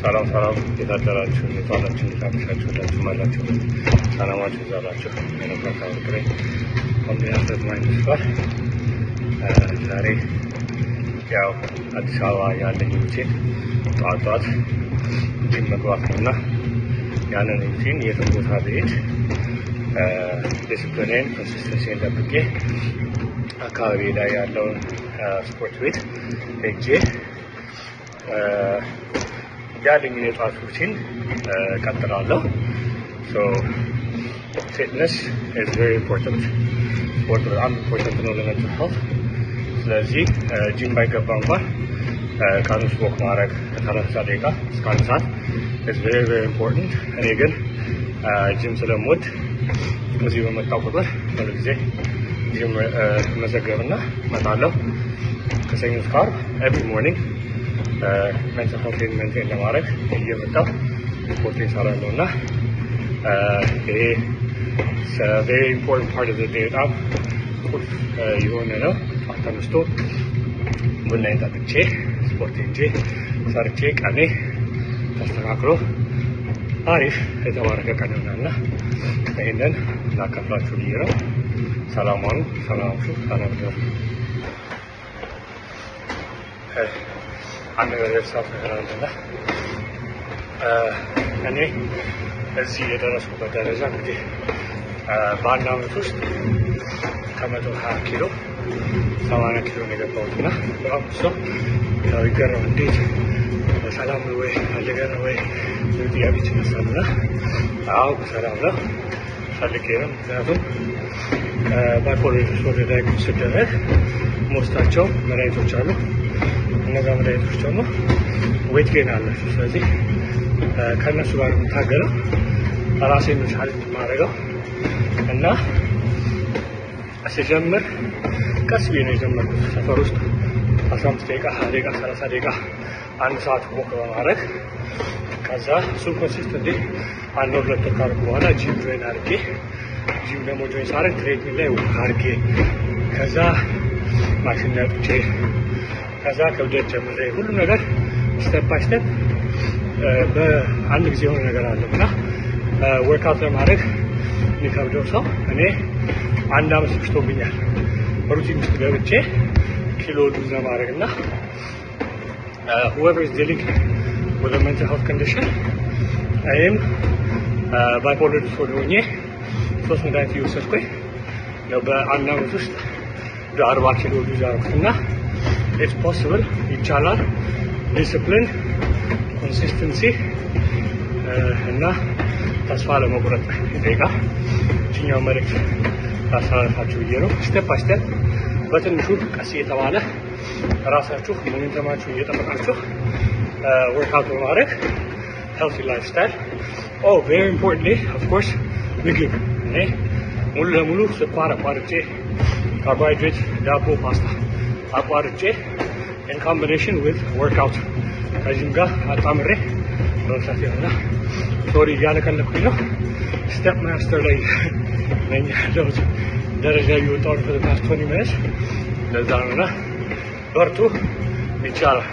ሰላም የታደራችሁ የቷላችሁ የታመሻችሁ ማላችሁ ሰላማችሁ ይዛላችሁ የነበረው ግሬ ኮምፒውተር ማይንድ ስፋት ዛሬ ያው አዲስ አበባ ያለኝ ሩቲን ጧት ጂም መግባት ነውና ያንን ሩቲን የትም ቦታ ብሄድ ዲስፕሊን ኮንሲስተንሲን ጠብቄ አካባቢ ላይ ያለውን ስፖርት ቤት ሄጄ ያለኝ የጧት ሩቲን ቀጥላለሁ። So fitness is very important. Sport በጣም ኢምፖርታንት ነው ለmental health። ስለዚህ ጂም ባይገባ እንኳን ቀን ውስጥ ወክ ማድረግ ከ30 ደቂቃ እስከ 1 ሰዓት is very important። እኔ ግን ጂም ስለምወድ እዚህ በመጣው ቁጥር ሁሉ ጊዜ ጂም መዘገብና እመጣለሁ። ከሰኞ እስከ ዓርብ every morning mental health maintain ለማድረግ እየመጣሁ ስፖርት እሰራለሁና ይሄ a very important part of the day በጣም ቁልፍ የሆነ ነው። ተነስቶ ቡናዬን ጠጥቼ ስፖርት ሄጄ ሰርቼ ቀኔ ተስተካክሎ አሪፍ የተባረከ ቀን ይሆናልና ይሄንን ላካፍላችሁ ብዬ ነው። ሰላም ሁኑ። ሰላም ነው። አንድ ነገር ሳፈራለና እኔ እዚህ የደረስኩበት ደረጃ እንግዲህ በአንድ ዓመት ውስጥ ከ120 ኪሎ 80 ኪሎ ነው የገባሁትና በጣም ሰው ያው ይገርም እንዴት ሰላም ነው ወይ አለገ ነው ወይ ጥያቄዎች ይነሳሉና አዎ ሰላም ነው ፈልጌ ነው። ምክንያቱም ባይፖላር ዲስኦርደር ዳይግኖስ ሲደረግ ሞስታቸው መድኃኒቶች አሉ። እነዛ መድኃኒቶች ደግሞ ዌት ጌን አላቸው። ስለዚህ ከእነሱ ጋር የምታገለው ራሴን ቻሌንጅ ማድረገው እና ሲጀምር ቀስ ብዬ ነው የጀመርኩት። ሰፈር ውስጥ 15 ደቂቃ 20 ደቂቃ 30 ደቂቃ 1 ሰዓት ወክ በማድረግ ከዛ እሱ ኮንሲስተንትሊ አንድ ወር ሁለት ወር ካደረኩ በኋላ ጂም ጆይን አድርጌ ጂም ደግሞ ጆይን ሳደርግ ትሬድሚል ላይ ወክ አድርጌ ከዛ ማሽን ነጥቼ ከዛ ክብደት ጀምሬ ሁሉ ነገር ስቴፕ ባይ ስቴፕ በአንድ ጊዜ የሆነ ነገር አለና ወርክአውት ለማድረግ የሚከብደው ሰው እኔ አንድ ዓመት ፈጅቶብኛል ሩቲን ውስጥ ገብቼ ኪሎ ሉዝ ለማድረግና whoever is dealing with a mental health condition አይም ባይፖላር ዲስኦርደር ሆኜ 3 መድኃኒት እየወሰድኩኝ ነው በአንድ ዓመት ውስጥ 40 ኪሎ ሉዝ አደረኩና it's possible ይቻላል። ዲሲፕሊን ኮንሲስተንሲ እና ተስፋ ለመቁረጥ ይጠይቃል። እኛው መልእክት ታሳልፋችሁ ብዬ ነው። ስቴፕ ባይ ስቴፕ በትንሹ ቀስ እየተባለ ራሳችሁ ሞኒተማችሁ እየጠበቃችሁ ወርክአውት በማድረግ healthy lifestyle very importantly of course ምግብ እኔ ሙሉ ለሙሉ ስኳር አቋርጬ ካርቦሃይድሬት ዳቦ ፓስታ አቋርጬ in combination with workout ከዚህም ጋር አጣምሬ በሰፊ ሆና ሶሪ እያለቀለኩኝ ነው። ስቴፕ ማስተር ላይ ነኝ ያለሁት ደረጃ እየወጣሁ ነው for the past 20 minutes ለዛ ነውና በርቱ ይቻላል።